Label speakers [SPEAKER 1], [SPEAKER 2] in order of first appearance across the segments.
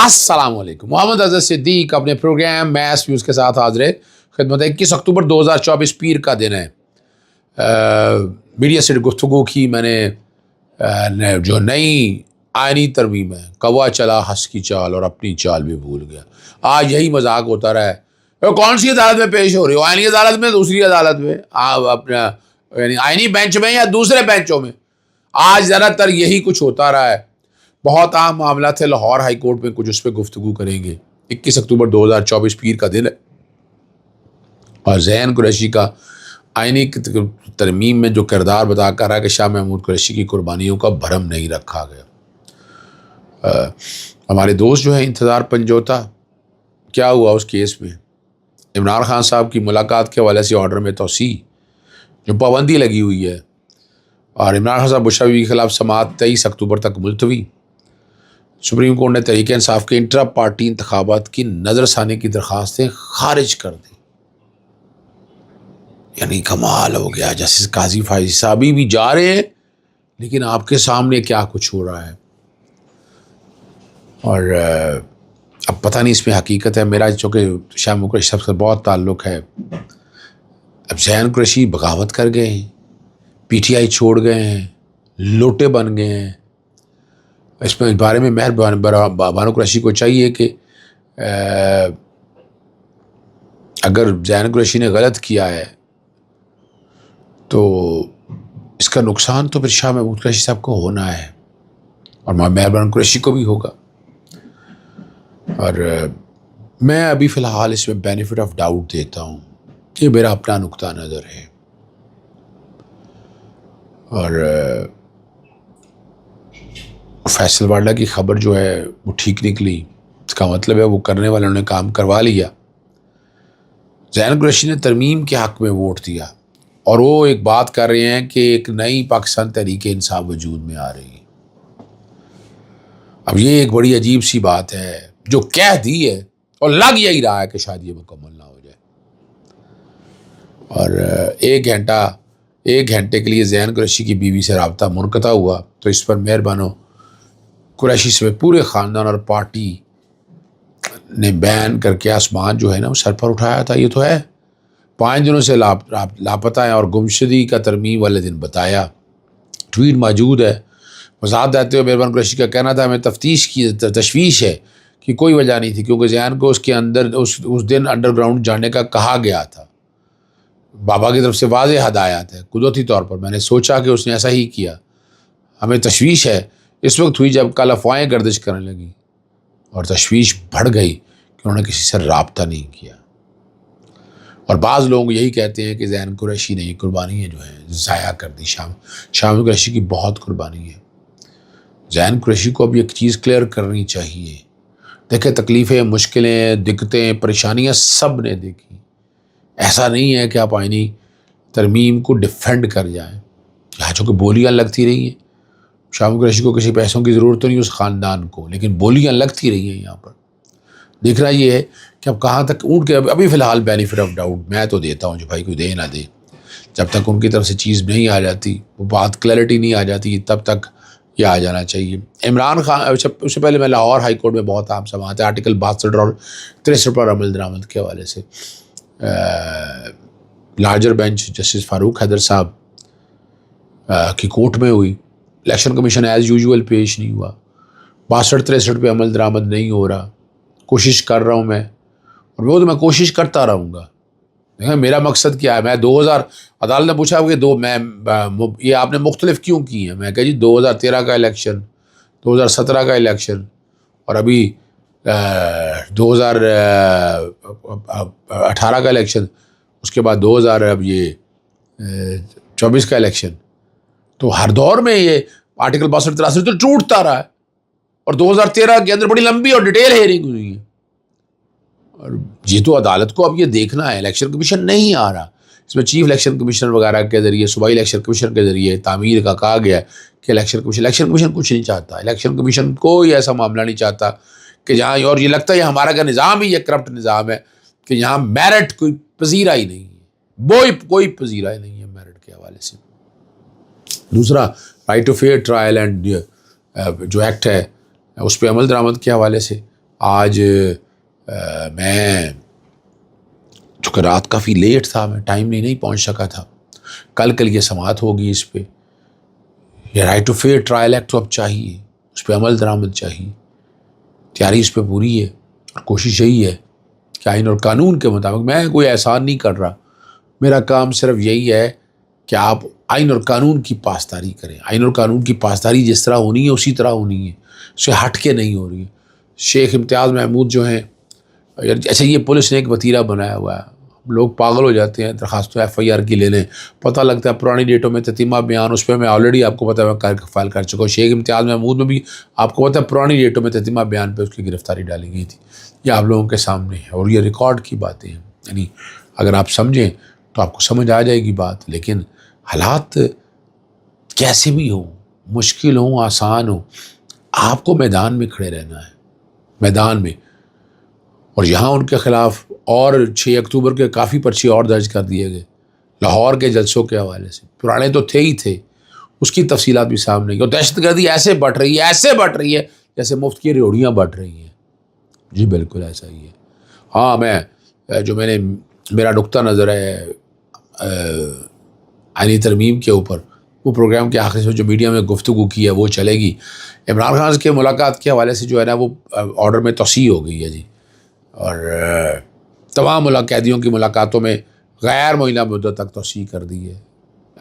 [SPEAKER 1] السلام علیکم. محمد اظہر صدیق اپنے پروگرام میس ویوز کے ساتھ حاضر ہے خدمت. 21 اکتوبر 2024 پیر کا دن ہے. میڈیا سے گفتگو کی میں نے جو نئی آئینی ترمیم ہے، کوا چلا ہنس کی چال اور اپنی چال بھی بھول گیا. آج یہی مذاق ہوتا رہا ہے. کون سی عدالت میں پیش ہو رہی ہو؟ آئینی عدالت میں، دوسری عدالت میں، آپ اپنا یعنی آئینی بینچ میں یا دوسرے بینچوں میں. آج زیادہ تر یہی کچھ ہوتا رہا ہے. بہت اہم معاملات ہے. لاہور ہائی کورٹ میں کچھ اس پہ گفتگو کریں گے. 21 اکتوبر 2024 پیر کا دن ہے اور زین قریشی کا آئینی ترمیم میں جو کردار بتا کر رہا ہے کہ شاہ محمود قریشی کی قربانیوں کا بھرم نہیں رکھا گیا. ہمارے دوست جو ہیں انتظار پنجوتا، کیا ہوا اس کیس میں؟ عمران خان صاحب کی ملاقات کے حوالے سے آرڈر میں توسیع، جو پابندی لگی ہوئی ہے، اور عمران خان صاحب بشروی کے خلاف سماعت 23 اکتوبر تک ملتوی. سپریم کورٹ نے تحریک انصاف کے انٹرا پارٹی انتخابات کی نظر ثانی کی درخواستیں خارج کر دی. یعنی کمال ہو گیا. جسٹس قاضی فائز صاحب بھی جا رہے ہیں، لیکن آپ کے سامنے کیا کچھ ہو رہا ہے. اور اب پتہ نہیں اس میں حقیقت ہے. میرا چونکہ شاہ محمود قریشی صاحب سے بہت تعلق ہے. اب زین قریشی بغاوت کر گئے ہیں، پی ٹی آئی چھوڑ گئے ہیں، لوٹے بن گئے ہیں. اس میں بارے میں مہر بانو قریشی کو چاہیے کہ اگر زین قریشی نے غلط کیا ہے تو اس کا نقصان تو پھر شاہ محمود قریشی صاحب کو ہونا ہے اور مہر بانو قریشی کو بھی ہوگا. اور میں ابھی فی الحال اس میں بینیفٹ آف ڈاؤٹ دیتا ہوں. یہ میرا اپنا نقطہ نظر ہے. اور فیصل والا کی خبر جو ہے وہ ٹھیک نکلی. اس کا مطلب ہے وہ کرنے والوں نے کام کروا لیا. زین قریشی نے ترمیم کے حق میں ووٹ دیا اور وہ ایک بات کر رہے ہیں کہ ایک نئی پاکستان تحریک انصاف وجود میں آ رہی ہے. اب یہ ایک بڑی عجیب سی بات ہے جو کہہ دی ہے اور لگ یہی رہا ہے کہ شاید یہ مکمل نہ ہو جائے. اور ایک گھنٹے کے لیے زین قریشی کی بیوی سے رابطہ منقطع ہوا تو اس پر مہر بانو قریشی سے پورے خاندان اور پارٹی نے بین کر کے آسمان جو ہے نا وہ سر پر اٹھایا تھا. یہ تو ہے 5 دنوں سے لاپتہ ہے اور گمشدگی کا ترمیم والے دن بتایا. ٹویٹ موجود ہے. وضاحت دیتے ہوئے مہر بانو قریشی کا کہنا تھا، ہمیں تفتیش کی تشویش ہے کہ کوئی وجہ نہیں تھی کیونکہ زین کو اس کے اندر اس دن انڈر گراؤنڈ جانے کا کہا گیا تھا. بابا کی طرف سے واضح ہدایت ہے. قدرتی طور پر میں نے سوچا کہ اس نے ایسا ہی کیا. ہمیں تشویش ہے اس وقت ہوئی جب کل افواہیں گردش کرنے لگیں اور تشویش بڑھ گئی کہ انہوں نے کسی سے رابطہ نہیں کیا. اور بعض لوگ یہی کہتے ہیں کہ زین قریشی نے قربانیاں جو ہیں ضائع کر دی. شاہ محمود قریشی کی بہت قربانی ہے. زین قریشی کو اب ایک چیز کلیئر کرنی چاہیے. دیکھیں، تکلیفیں، مشکلیں، دقتیں، پریشانیاں سب نے دیکھی. ایسا نہیں ہے کہ آپ آئینی ترمیم کو ڈیفینڈ کر جائیں. یہاں چونکہ بولیاں لگتی رہی ہیں، شاہ محمود قریشی کو کسی پیسوں کی ضرورت تو نہیں اس خاندان کو، لیکن بولیاں لگتی رہی ہیں. یہاں پر دیکھنا یہ ہے کہ اب کہاں تک اونٹ کے ابھی فی الحال بینیفٹ آف ڈاؤٹ میں تو دیتا ہوں، جو بھائی کوئی دے نہ دے. جب تک ان کی طرف سے چیز نہیں آ جاتی، وہ بات کلیئرٹی نہیں آ جاتی، تب تک یہ آ جانا چاہیے. عمران خان، اس سے پہلے میں لاہور ہائی کورٹ میں بہت عام سماعت ہے آرٹیکل 62 اور 63 پر عمل درآمد کے حوالے سے. لارجر بینچ جسٹس فاروق حیدر صاحب کی کورٹ میں ہوئی. الیکشن کمیشن ایز یوزول پیش نہیں ہوا. 62-63 پہ عمل درآمد نہیں ہو رہا. کوشش کر رہا ہوں میں، اور وہ تو میں کوشش کرتا رہوں گا. دیکھیں میرا مقصد کیا ہے. میں 2000 عدالت نے پوچھا کہ یہ آپ نے مختلف کیوں کی ہیں. میں کہا جی 2013 کا الیکشن، 2017 کا الیکشن، اور ابھی 2018 کا الیکشن، اس کے بعد 2000 اب یہ 24 کا الیکشن. تو ہر دور میں یہ آرٹیکل 62-63 تو ٹوٹتا رہا ہے. اور 2013 کے اندر بڑی لمبی اور ڈیٹیل ہیئرنگ ہوئی ہے. اور یہ تو عدالت کو اب یہ دیکھنا ہے. الیکشن کمیشن نہیں آ رہا. اس میں چیف الیکشن کمشنر وغیرہ کے ذریعے، صوبائی الیکشن کمیشن کے ذریعے تعمیر کا کہا گیا کہ الیکشن کمیشن کچھ نہیں چاہتا. الیکشن کمیشن کوئی ایسا معاملہ نہیں چاہتا کہ جہاں، اور یہ لگتا ہے ہمارا کا نظام ہی یہ کرپٹ نظام ہے کہ یہاں میرٹ کوئی پذیرا ہی نہیں ہے. کوئی پذیرا ہی نہیں ہے میرٹ کے حوالے سے. دوسرا، right to fair trial and جو ایکٹ ہے اس پہ عمل درآمد کے حوالے سے آج میں چونکہ رات کافی لیٹ تھا، میں ٹائملی نہیں پہنچ سکا تھا، کل کے لیے سماعت ہوگی اس پہ. یہ right to fair trial act تو اب چاہیے، اس پہ عمل درآمد چاہیے. تیاری اس پہ پوری ہے اور کوشش یہی ہے کہ آئین اور قانون کے مطابق، میں کوئی احسان نہیں کر رہا، میرا کام صرف یہی ہے کہ آپ آئین اور قانون کی پاسداری کریں. آئین اور قانون کی پاسداری جس طرح ہونی ہے اسی طرح ہونی ہے، اس سے ہٹ کے نہیں ہو رہی ہے. شیخ امتیاز محمود جو ہیں، اچھا یہ پولیس نے ایک وتیرہ بنایا ہوا ہے، لوگ پاگل ہو جاتے ہیں درخواستوں FIR کی لے لیں، پتہ لگتا ہے پرانی ڈیٹوں میں تتیمہ بیان، اس پہ میں آلریڈی آپ کو پتہ ہے میں فائل کر چکا ہوں. شیخ امتیاز محمود میں بھی آپ کو پتہ ہے پرانی ڈیٹوں میں تتیمہ بیان پہ اس کی گرفتاری ڈالی گئی تھی. یہ آپ لوگوں کے سامنے ہے اور یہ ریکارڈ کی باتیں ہیں. یعنی اگر آپ سمجھیں تو آپ کو سمجھ آ جائے گی بات. لیکن حالات کیسے بھی ہوں، مشکل ہوں آسان ہوں، آپ کو میدان میں کھڑے رہنا ہے، میدان میں. اور یہاں ان کے خلاف اور 6 اکتوبر کے کافی پرچے اور درج کر دیے گئے لاہور کے جلسوں کے حوالے سے. پرانے تو تھے ہی تھے، اس کی تفصیلات بھی سامنے گئی. اور دہشت گردی ایسے بٹ رہی ہے جیسے مفت کی ریوڑیاں بٹ رہی ہیں. جی بالکل ایسا ہی ہے. ہاں میرا نقطہ نظر ہے آئینی ترمیم کے اوپر، وہ پروگرام کے آخر سے جو میڈیا میں گفتگو کی ہے وہ چلے گی. عمران خان کے ملاقات کے حوالے سے جو ہے نا وہ آرڈر میں توسیع ہو گئی ہے جی. اور تمام قیدیوں کی ملاقاتوں میں غیر معینہ مدت تک توسیع کر دی ہے.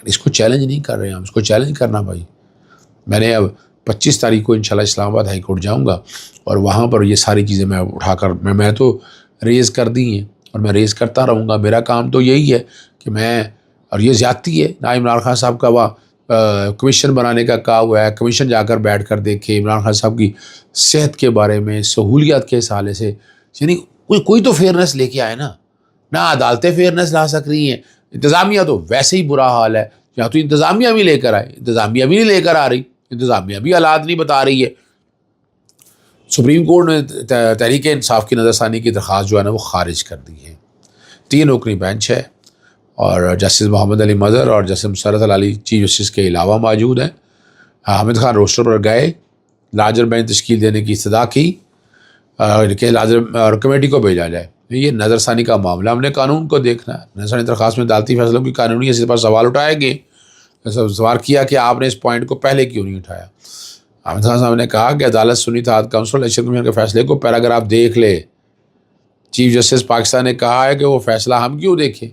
[SPEAKER 1] اس کو چیلنج نہیں کر رہے ہیں ہم، اس کو چیلنج کرنا بھائی. میں نے اب 25 تاریخ کو انشاءاللہ اسلام آباد ہائی کورٹ جاؤں گا اور وہاں پر یہ ساری چیزیں میں اٹھا کر میں تو ریز کر دی ہیں اور میں ریز کرتا رہوں گا. میرا کام تو یہی ہے کہ اور یہ زیادتی ہے نا عمران خان صاحب کا وہاں کمیشن بنانے کا کہا ہوا ہے، کمیشن جا کر بیٹھ کر دیکھے عمران خان صاحب کی صحت کے بارے میں، سہولیات کے حوالے سے. یعنی کوئی تو فیئرنیس لے کے آئے نا. نہ عدالتیں فیئرنیس لا سک رہی ہیں، انتظامیہ تو ویسے ہی برا حال ہے. یا تو انتظامیہ بھی لے کر آئے، انتظامیہ بھی نہیں لے کر آ رہی، انتظامیہ بھی حالات نہیں بتا رہی ہے. سپریم کورٹ نے تحریک انصاف کی نظر ثانی کی درخواست جو ہے نا وہ خارج کر دی ہے. 3 رکنی بینچ ہے اور جسٹس محمد علی مظہر اور جسٹس مسرت علی چیف جسٹس کے علاوہ موجود ہیں. حامد خان روسٹر پر گئے، لارجر بینچ تشکیل دینے کی استدعا کی کہ لارجر اور کمیٹی کو بھیجا جائے. یہ نظر ثانی کا معاملہ، ہم نے قانون کو دیکھنا ہے. نظر ثانی درخواست میں عدالتی فیصلوں کی قانونی حیثیت پر سوال اٹھائے گئے. سوال کیا کہ آپ نے اس پوائنٹ کو پہلے کیوں نہیں اٹھایا. حامد خان صاحب نے کہا کہ عدالت سنی اتحاد کونسل الیکشن کمیشن کے فیصلے کو پیراگراف دیکھ لے. چیف جسٹس پاکستان نے کہا ہے کہ وہ فیصلہ ہم کیوں دیکھیں،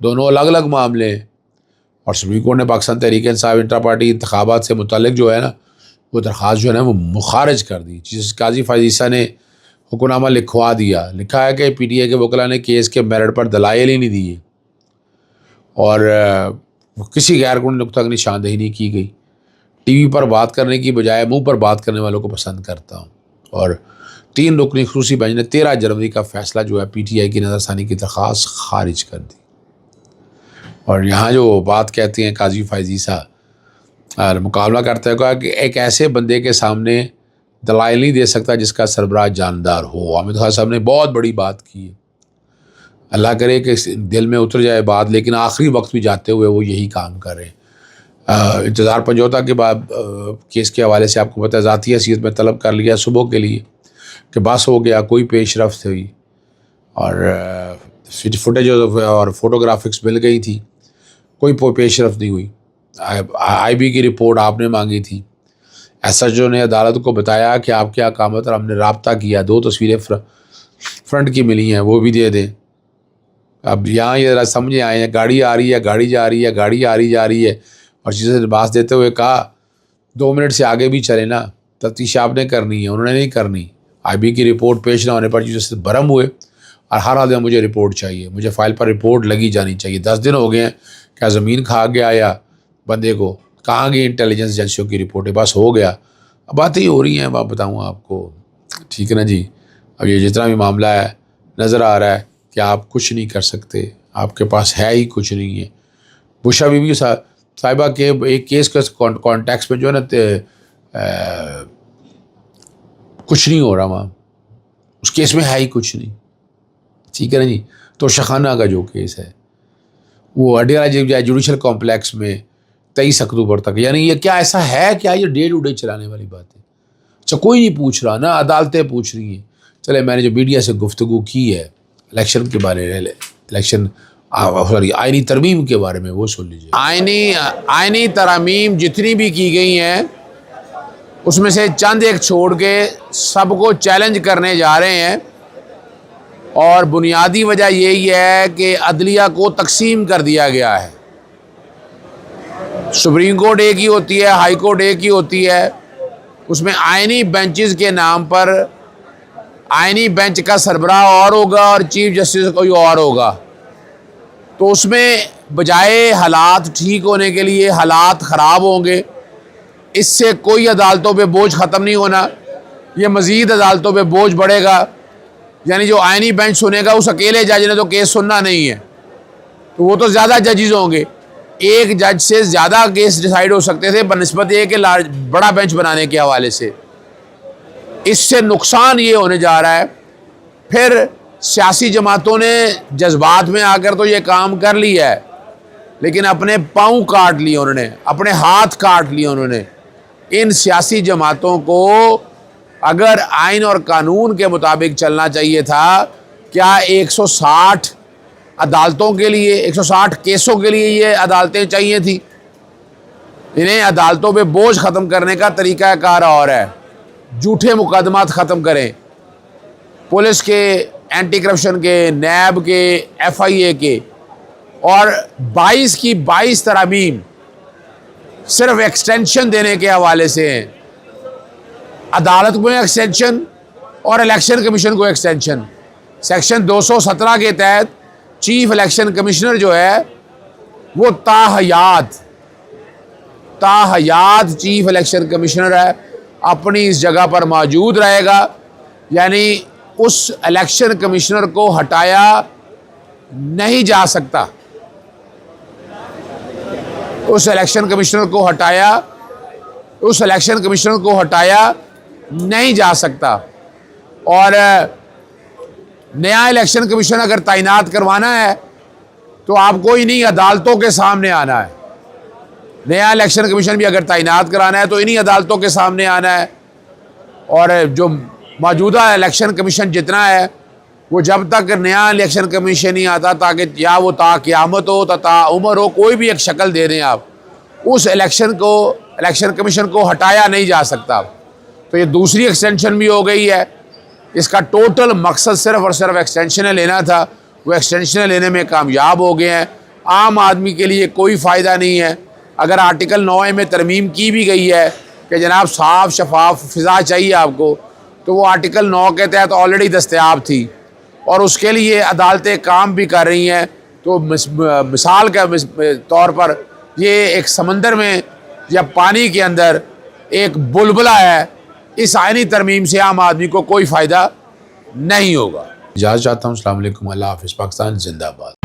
[SPEAKER 1] دونوں الگ الگ معاملے ہیں. اور سپریم کورٹ نے پاکستان تحریک انصاف انٹرا پارٹی انتخابات سے متعلق جو ہے نا وہ درخواست جو ہے نا وہ مخارج کر دی. جس قاضی فائز عیسیٰ نے حکمنامہ لکھوا دیا، لکھا ہے کہ PTI کے وکلاء نے کیس کے میرٹ پر دلائل ہی نہیں دیے اور کسی غیر قانونی نقطہ کی نشاندہی نہیں کی گئی. ٹی وی پر بات کرنے کی بجائے منہ پر بات کرنے والوں کو پسند کرتا ہوں. اور 3 رکنی خصوصی بینچ نے 13 جنوری کا فیصلہ جو ہے PTI کی نظر ثانی کی درخواست خارج کر دی. اور یہاں جو بات کہتے ہیں قاضی فائز عیسیٰ مقابلہ کرتے ہوئے کہا کہ ایک ایسے بندے کے سامنے دلائل نہیں دے سکتا جس کا سربراہ جاندار ہو. حامد خان صاحب نے بہت بڑی بات کی ہے، اللہ کرے کہ دل میں اتر جائے بات، لیکن آخری وقت بھی جاتے ہوئے وہ یہی کام کر رہے ہیں. انتظار پنجوتا کے بعد کیس کے حوالے سے آپ کو پتہ ہے ذاتی حیثیت میں طلب کر لیا صبح کے لیے کہ بس ہو گیا، کوئی پیش رفت ہوئی اور فوٹیج اور فوٹوگرافکس مل گئی تھی، کوئی پیش رفت نہیں ہوئی. IB کی رپورٹ آپ نے مانگی تھی، SHO نے عدالت کو بتایا کہ آپ کے اقامت اور ہم نے رابطہ کیا، 2 تصویریں فرنٹ کی ملی ہیں وہ بھی دے دیں. اب یہاں یہ سمجھے آئے ہیں گاڑی آ رہی ہے، گاڑی جا رہی ہے، گاڑی آ رہی جا رہی ہے. اور چیزیں لباس دیتے ہوئے کہا 2 منٹ سے آگے بھی چلے نا، تفتیش آپ نے کرنی ہے، انہوں نے نہیں کرنی. IB کی رپورٹ پیش نہ ہونے پر جیسے برہم ہوئے اور ہر حال میں مجھے رپورٹ چاہیے، مجھے فائل پر رپورٹ لگی جانی چاہیے. 10 دن ہو گئے ہیں، کیا زمین کھا گیا یا بندے کو کہاں گئی انٹیلیجنس ایجنسیوں کی رپورٹیں؟ بس ہو گیا. اب باتیں ہی ہو رہی ہیں، آپ بتاؤں آپ کو، ٹھیک ہے نا جی. اب یہ جتنا بھی معاملہ ہے نظر آ رہا ہے کہ آپ کچھ نہیں کر سکتے، آپ کے پاس ہے ہی کچھ نہیں ہے. بشا بی بی صاحبہ کے ایک کیس کا کانٹیکس میں جو ہے نا کچھ نہیں ہو رہا وہاں، اس کیس میں ہے ہی کچھ نہیں، ٹھیک ہے نا جی. تو شخانہ کا جو کیس ہے وہ اڈیالہ جوڈیشل کمپلیکس میں 23 اکتوبر تک، یعنی یہ کیا ایسا ہے کیا یہ ڈے ٹو ڈے چلانے والی بات ہے؟ اچھا کوئی نہیں پوچھ رہا، نہ عدالتیں پوچھ رہی ہیں. چلے میں نے جو میڈیا سے گفتگو کی ہے الیکشن کے بارے میں، آئینی ترمیم کے بارے میں، وہ سن لیجیے۔ آئینی ترامیم جتنی بھی کی گئی ہیں اس میں سے چند ایک چھوڑ کے سب کو چیلنج کرنے جا رہے ہیں، اور بنیادی وجہ یہی ہے کہ عدلیہ کو تقسیم کر دیا گیا ہے۔ سپریم کورٹ ایک ہی ہوتی ہے، ہائی کورٹ ایک ہی ہوتی ہے، اس میں آئینی بینچز کے نام پر آئینی بینچ کا سربراہ اور ہوگا اور چیف جسٹس کوئی اور ہوگا، تو اس میں بجائے حالات ٹھیک ہونے کے لیے حالات خراب ہوں گے۔ اس سے کوئی عدالتوں پہ بوجھ ختم نہیں ہونا، یہ مزید عدالتوں پہ بوجھ بڑھے گا۔ یعنی جو آئینی بینچ سنے گا اس اکیلے جج نے تو کیس سننا نہیں ہے، تو وہ تو زیادہ ججز ہوں گے، ایک جج سے زیادہ کیس ڈیسائیڈ ہو سکتے تھے بنسبت یہ کہ بڑا بینچ بنانے کے حوالے سے۔ اس سے نقصان یہ ہونے جا رہا ہے، پھر سیاسی جماعتوں نے جذبات میں آ کر تو یہ کام کر لیا ہے، لیکن اپنے پاؤں کاٹ لیے انہوں نے، اپنے ہاتھ کاٹ لیے انہوں نے۔ ان سیاسی جماعتوں کو اگر آئین اور قانون کے مطابق چلنا چاہیے تھا، کیا 160 عدالتوں کے لیے، 160 کیسوں کے لیے یہ عدالتیں چاہیے تھیں؟ انہیں عدالتوں پہ بوجھ ختم کرنے کا طریقہ کار اور ہے، جھوٹے مقدمات ختم کریں، پولیس کے، اینٹی کرپشن کے، نیب کے، ایف آئی اے کے، اور 22 کی 22 ترامیم صرف ایکسٹینشن دینے کے حوالے سے ہیں۔ عدالت کو ایکسٹینشن اور الیکشن کمیشن کو ایکسٹینشن۔ سیکشن 217 کے تحت چیف الیکشن کمشنر جو ہے وہ تاحیات چیف الیکشن کمشنر ہے، اپنی اس جگہ پر موجود رہے گا، یعنی اس الیکشن کمشنر کو ہٹایا نہیں جا سکتا، اس الیکشن کمشنر کو ہٹایا نہیں جا سکتا۔ اور نیا الیکشن کمیشن اگر تعینات کروانا ہے تو آپ کو انہی عدالتوں کے سامنے آنا ہے۔ نیا الیکشن کمیشن بھی اگر تعینات کرانا ہے تو انہی عدالتوں کے سامنے آنا ہے، اور جو موجودہ الیکشن کمیشن جتنا ہے وہ جب تک نیا الیکشن کمیشن نہیں آتا، تاکہ یا وہ تا قیامت ہو تا عمر ہو، کوئی بھی ایک شکل دے دیں آپ، اس الیکشن کمیشن کو ہٹایا نہیں جا سکتا۔ تو یہ دوسری ایکسٹینشن بھی ہو گئی ہے۔ اس کا ٹوٹل مقصد صرف اور صرف ایکسٹینشن لینا تھا، وہ ایکسٹینشن لینے میں کامیاب ہو گئے ہیں۔ عام آدمی کے لیے کوئی فائدہ نہیں ہے۔ اگر آرٹیکل 9 میں ترمیم کی بھی گئی ہے کہ جناب صاف شفاف فضا چاہیے آپ کو، تو وہ آرٹیکل 9 کے تحت آلریڈی دستیاب تھی، اور اس کے لیے عدالتیں کام بھی کر رہی ہیں۔ تو مثال کے طور پر یہ ایک سمندر میں یا پانی کے اندر ایک بلبلہ ہے، اس آئینی ترمیم سے عام آدمی کو کوئی فائدہ نہیں ہوگا۔ اجازت چاہتا ہوں، السلام علیکم، اللہ حافظ، پاکستان زندہ باد۔